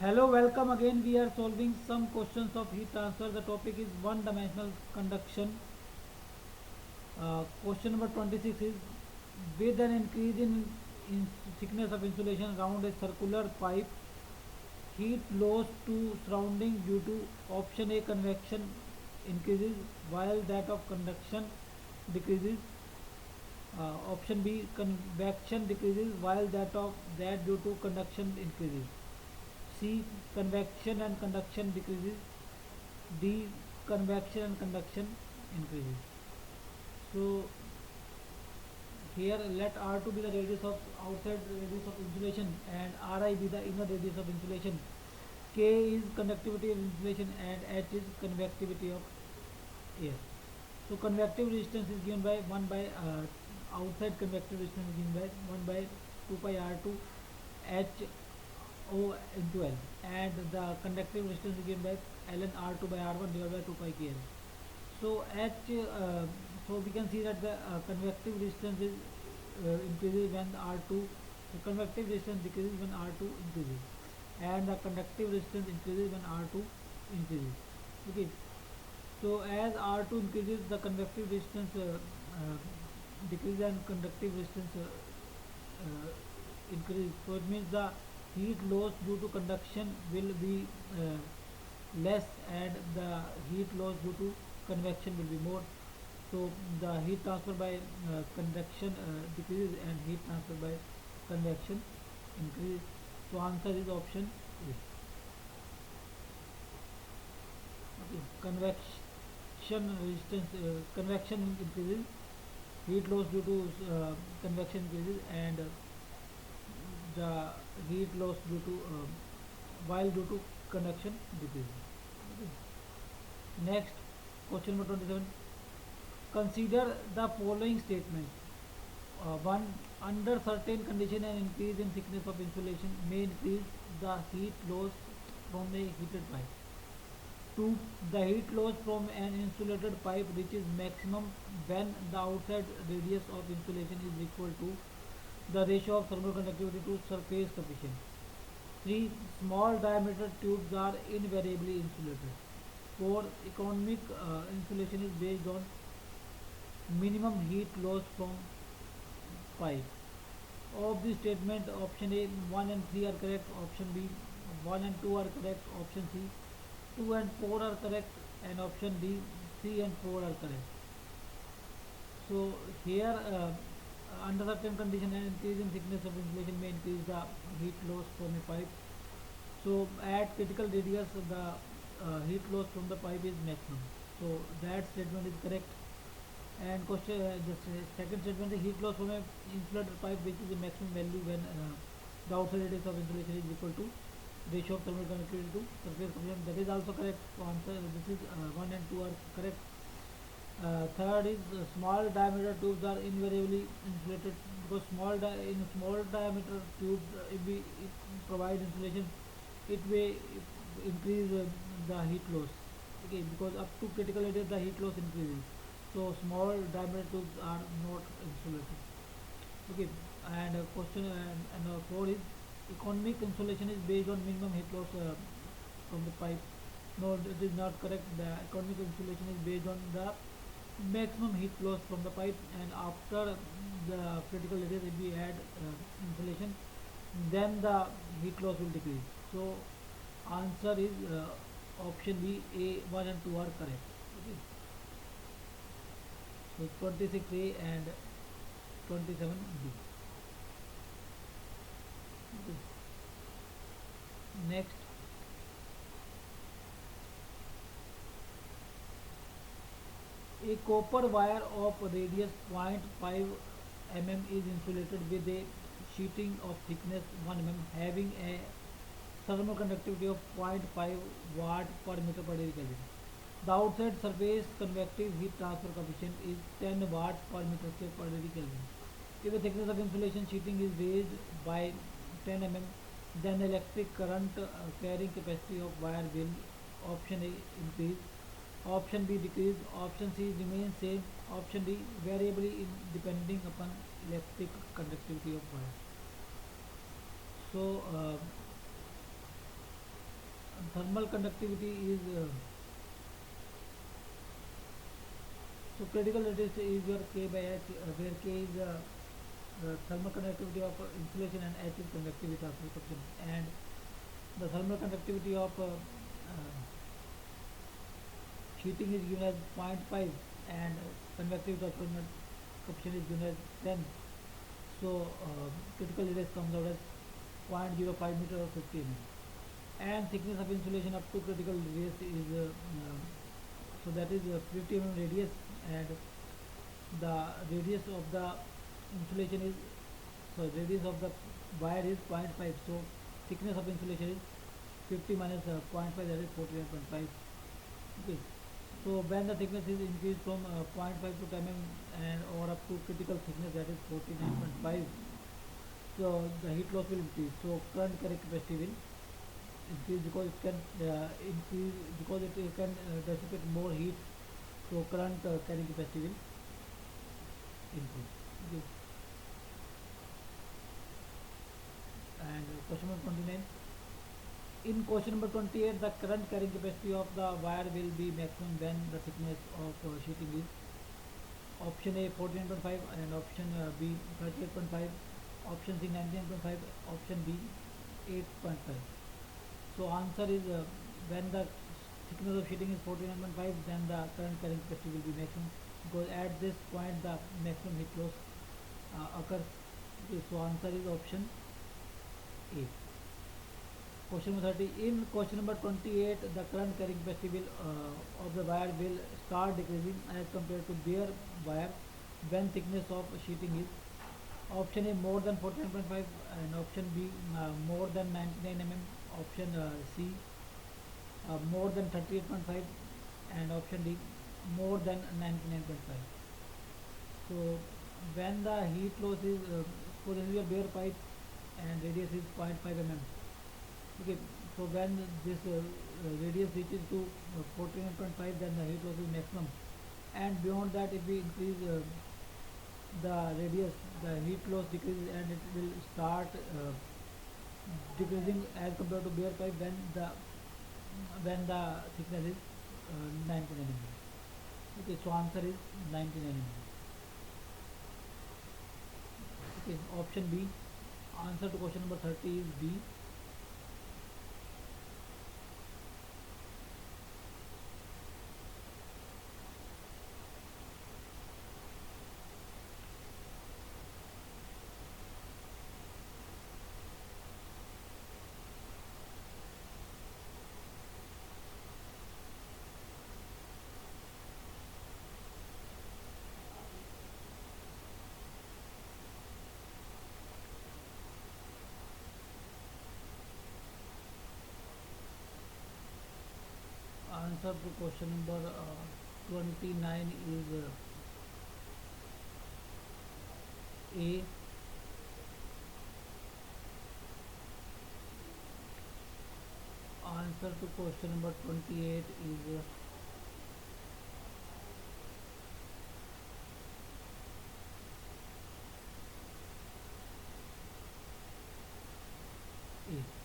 Hello, welcome again. We are solving some questions of heat transfer. The topic is one dimensional conduction. Question number 26 is with an increase in thickness of insulation around a circular pipe, heat loss to surrounding due to option A convection increases while that of conduction decreases. Option B convection decreases while that due to conduction increases. C convection and conduction decreases. D convection and conduction increases. So here let R2 be the radius of outside radius of insulation and Ri be the inner radius of insulation. K is conductivity of insulation and H is convectivity of air. So convective resistance is given by 1 by outside convective resistance is given by 1 by 2 pi R2 H O into L, and the conductive resistance is given by ln R2 by R1 divided by 2 pi KL. So so we can see that the convective resistance is increases when R2, the convective resistance decreases when R2 increases, and the conductive resistance increases when R2 increases. Okay, so as R2 increases, the convective resistance decreases and conductive resistance increases. So it means the heat loss due to conduction will be less, and the heat loss due to convection will be more. So the heat transfer by conduction decreases and heat transfer by convection increases. So answer is option A. Okay. Convection resistance, convection increases, heat loss due to convection increases, and the heat loss due to while due to conduction decreases. Okay. Next, question number 27. Consider the following statement. One, under certain condition, an increase in thickness of insulation may increase the heat loss from a heated pipe. 2. The heat loss from an insulated pipe reaches maximum when the outside radius of insulation is equal to the ratio of thermal conductivity to surface coefficient. 3. Small diameter tubes are invariably insulated. 4. Economic insulation is based on minimum heat loss from pipe. Of the statement, option A 1 and 3 are correct, option B 1 and 2 are correct, option C 2 and 4 are correct, and option D 3 and 4 are correct. So here under certain condition, an increase in thickness of insulation may increase the heat loss from a pipe. So at critical radius, the heat loss from the pipe is maximum. So that statement is correct. And question the second statement, the heat loss from a insulated pipe which is the maximum value when the outside radius of insulation is equal to ratio of thermal conductivity to surface coefficient. That is also correct. So answer this is 1 and 2 are correct. Third is small diameter tubes are invariably insulated, because in small diameter tubes, if provide insulation, it may increase the heat loss. Okay, because up to critical radius the heat loss increases. So small diameter tubes are not insulated. Okay, and question and 4 is economic insulation is based on minimum heat loss from the pipe. No, it is not correct. The economic insulation is based on the maximum heat loss from the pipe, and after the critical radius, if we add insulation, then the heat loss will decrease. So answer is option B, A 1 and 2 are correct. Okay. So 26A and 27B. Okay. Next, a copper wire of radius 0.5 mm is insulated with a sheeting of thickness 1 mm having a thermal conductivity of 0.5 watt per meter per degree Kelvin. The outside surface convective heat transfer coefficient is 10 watts per meter square per degree Kelvin. If the thickness of insulation sheeting is raised by 10 mm, then the electric current carrying capacity of wire will option A increase, option B decrease, option C remain same, option D variably depending upon electric conductivity of wire. So thermal conductivity is so critical radius is your K by H, where K is thermal conductivity of insulation and H is conductivity of reception. And the thermal conductivity of sheeting is given as 0.5 and convectivity of conduction is given as 10. So critical radius comes out as 0.05 meter or 50 mm. And thickness of insulation up to critical radius is so that is 50 mm radius, and the radius of the insulation is, so radius of the wire is 0.5, so thickness of insulation is 50 minus 0.5, that is 49.5. Okay, so when the thickness is increased from 0.5 to 10 mm and or up to critical thickness, that is 49.5, so the heat loss will increase, so current carrying capacity will increase because it can increase because it can dissipate more heat, so current carrying capacity will increase. Okay. And question number 29. In question number 28, the current carrying capacity of the wire will be maximum when the thickness of sheeting is option A 49.5 and option B 38.5, option C 19.5, option D 8.5. So answer is when the thickness of sheeting is 49.5, then the current carrying capacity will be maximum, because at this point the maximum heat loss occurs. Okay, so answer is option A. Question number 30. In question number 28, the current carrying capacity will, of the wire will start decreasing as compared to bare wire when thickness of sheeting is option A more than 49.5 and option B more than 99 mm, option C more than 38.5 and option D more than 99.5. So when the heat loss is for this is a bare pipe and radius is 0.5 mm. Okay, so when this radius reaches to 49.5, then the heat loss is maximum, and beyond that if we increase the radius, the heat loss decreases and it will start decreasing as compared to bare pipe when the thickness is 99 mm. Okay, so answer is 99 mm. Okay, option B. Answer to question number 30 is B. Answer to question number 29 is A. Answer to question number 28 is A.